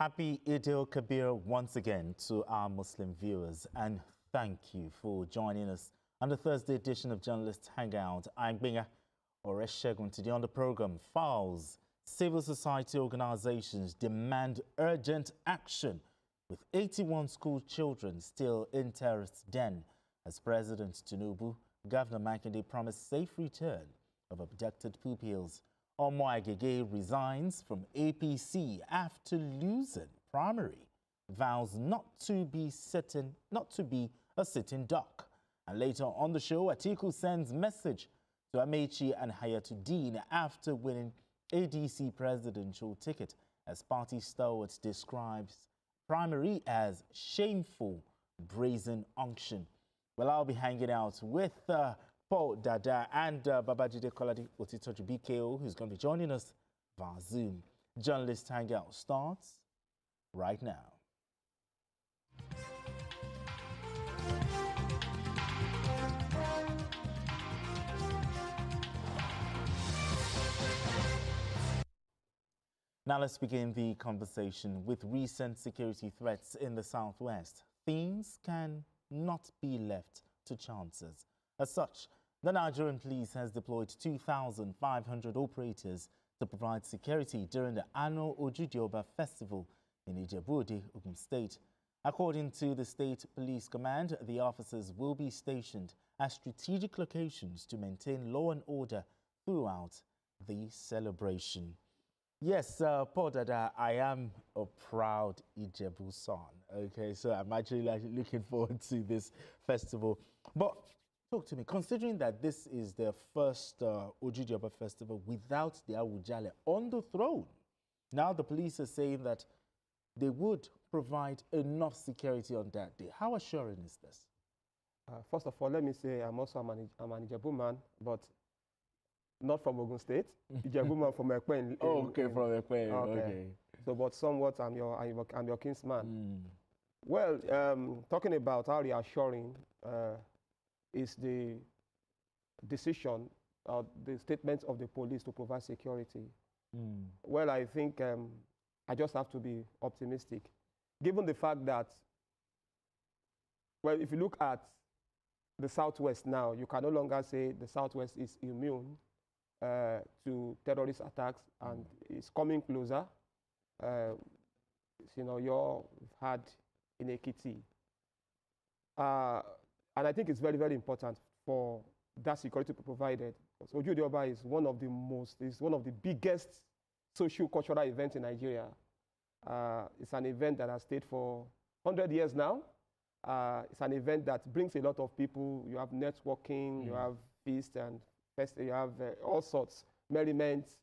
Happy Eid al-Kabir once again to our Muslim viewers, and thank you for joining us on the Thursday edition of Journalists Hangout. I'm Binga Oreshegun. Today on the program, FAO's civil society organizations demand urgent action with 81 school children still in terrorist den as President Tinubu, Governor Makinde promised safe return of abducted pupils. Omo Agege resigns from APC after losing primary, vows not to be a sitting duck. And later on the show, Atiku sends message to Amechi and Hayatuddin after winning ADC presidential ticket, as party stalwart describes primary as shameful brazen unction. Well, I'll be hanging out with Paul Dada and Babajide Kolade Otitoju BKO, who's going to be joining us via Zoom. Journalist Hangout starts right now. Now let's begin the conversation with recent security threats in the Southwest. Things can not be left to chances. As such, the Nigerian police has deployed 2,500 operators to provide security during the annual Ojude Oba festival in Ijebu-Ode, Ogun State. According to the State Police Command, the officers will be stationed at strategic locations to maintain law and order throughout the celebration. Yes, Paul Dada, I am a proud Ijebu son. Okay, so I'm actually looking forward to this festival. But talk to me, considering that this is the first Ojude Oba festival without the Awujale on the throne, now the police are saying that they would provide enough security on that day. How assuring is this? First of all, let me say I'm also a Ijebu man, but not from Ogun State. Ijebu man from Ekwen. Oh, okay, from Ekwen. Okay. So, but somewhat I'm your kinsman. Well, talking about how reassuring is the decision, the statement of the police to provide security. Well, I think I just have to be optimistic, given the fact that, well, if you look at the Southwest now, you can no longer say the Southwest is immune to terrorist attacks, and it's coming closer. You know, you've had in Ekiti. And I think it's very, very important for that security to be provided. So Ojude Oba is one of the biggest socio-cultural events in Nigeria. It's an event that has stayed for 100 years now. It's an event that brings a lot of people. You have networking, you have feast and you have all sorts, merriments,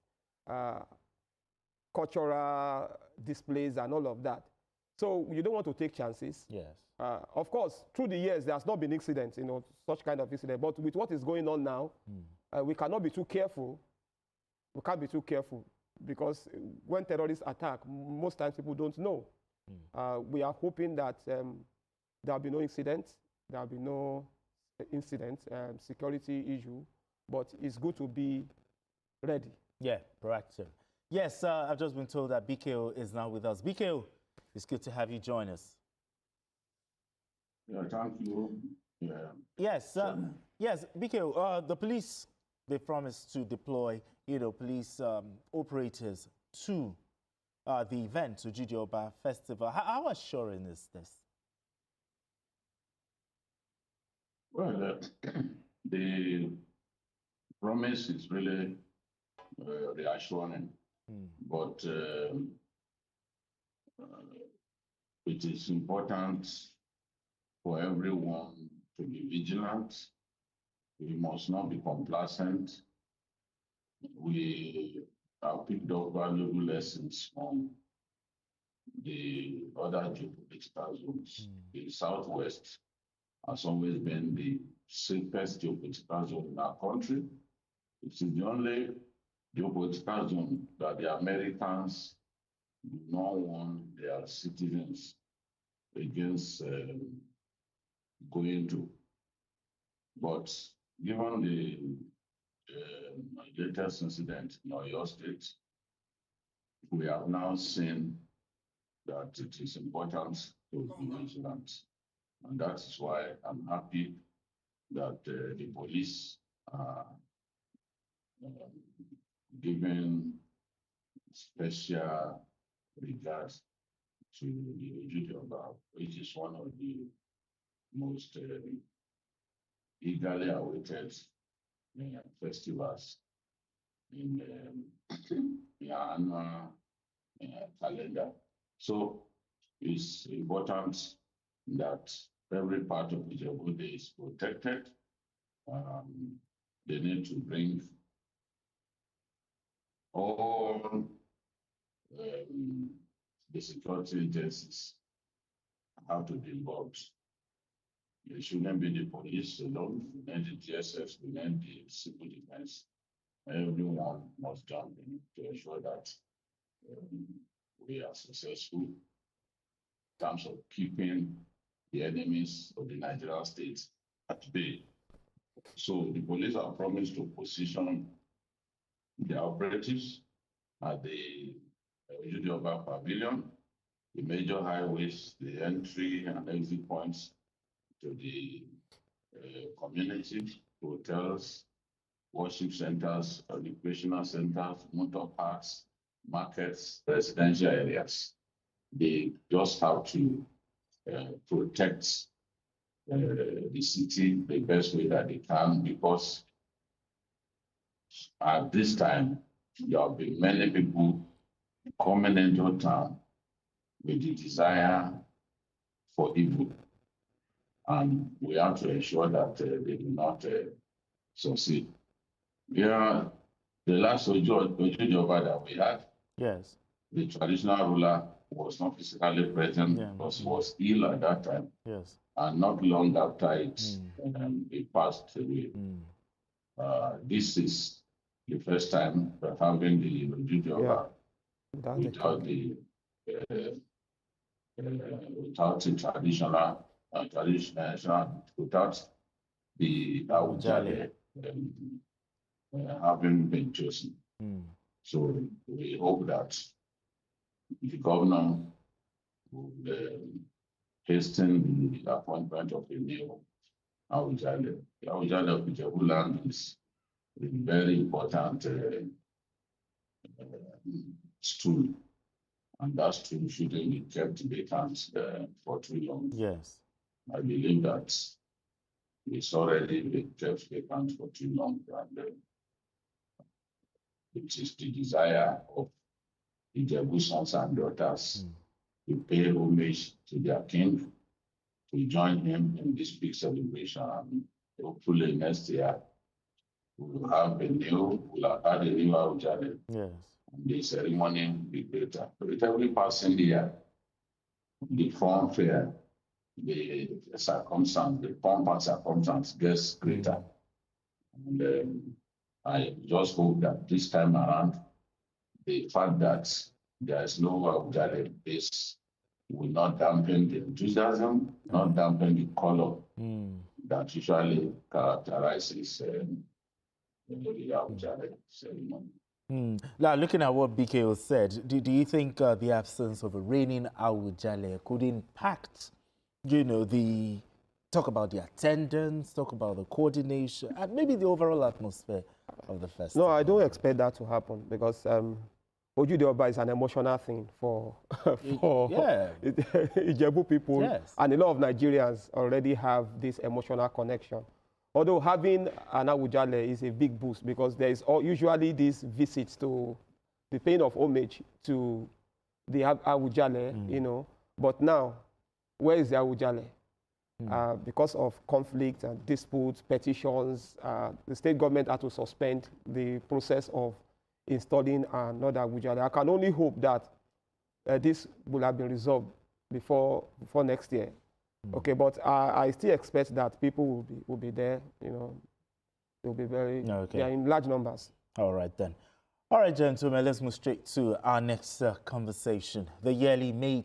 cultural displays and all of that. So you don't want to take chances. Yes. Of course, through the years, there has not been incidents, such kind of incident. But with what is going on now, we cannot be too careful. We can't be too careful, because when terrorists attack, most times people don't know. We are hoping that there will be no incidents, there will be no security issue, but it's good to be ready. Yeah, proactive. Yes, I've just been told that BKO is now with us. BKO, it's good to have you join us. Yeah, thank you. Yeah. Yes, yes, BKO, the police, they promised to deploy, police operators to the event, to Ojude Oba Festival. How assuring is this? Well, the promise is really reassuring, but it is important for everyone to be vigilant. We must not be complacent. We have picked up valuable lessons from the other geopolitical zones. The Southwest has always been the safest geopolitical zone in our country. It is the only geopolitical zone that the Americans do not want their citizens against going to. But given the latest incident in Oyo State, we have now seen that that it is important to be vigilant. And that is why I'm happy that the police are giving special regards to the Ojude Oba, which is one of the most eagerly awaited festivals in the annual calendar. So it's important that every part of Ojude is protected. They need to bring all the security agencies have to be involved. It shouldn't be the police alone, we need the DSS, we need the civil defense. Everyone must jump in to ensure that we are successful in terms of keeping the enemies of the Nigerian state at bay. So the police are promised to position the operatives at the Ojude Oba Pavilion, the major highways, the entry and exit points to the community, hotels, worship centers, recreational centers, motor parks, markets, residential areas. They just have to protect the city the best way that they can, because at this time, there have been many people coming into town with the desire for evil. And we have to ensure that they do not succeed. Yeah, the last Ojude Oba that we had, Yes. the traditional ruler was not physically present, was ill at that time. Yes. And not long after it, he passed away. This is the first time we're having the Ojude Oba without the traditional, without the Awujale having been chosen. So we hope that the governor will hasten the appointment of a new Awujale. The Awujale of Ijebu land is a very important stool, and that stool shouldn't be kept vacant for too long. Yes. I believe that it's already been kept vacant for too long, and it is the desire of the Ijebu sons and daughters to pay homage to their king, to join him in this big celebration. And hopefully next year we'll have had a new Awujale. Yes. And the ceremony will be greater. With every passing year, the fanfare, the circumstance, the pomp and circumstance gets greater. And I just hope that this time around, the fact that there is no Awujale base will not dampen the enthusiasm, not dampen the color that usually characterizes the Awujale ceremony. Now, looking at what BKO said, do you think the absence of a reigning Awujale could impact, talk about the attendance, talk about the coordination, and maybe the overall atmosphere of the festival? No, I don't expect that to happen, because Ojude Oba is an emotional thing for Ijebu people, and a lot of Nigerians already have this emotional connection. Although having an Awujale is a big boost, because there is usually these visits to the paying of homage to the Awujale, But now, where is the Awujale? Because of conflict and disputes, petitions, the state government had to suspend the process of installing another Awujale. I can only hope that this will have been resolved before next year. Okay, but I still expect that people will be there. They'll be they are in large numbers. All right then. All right, gentlemen, let's move straight to our next conversation. The yearly May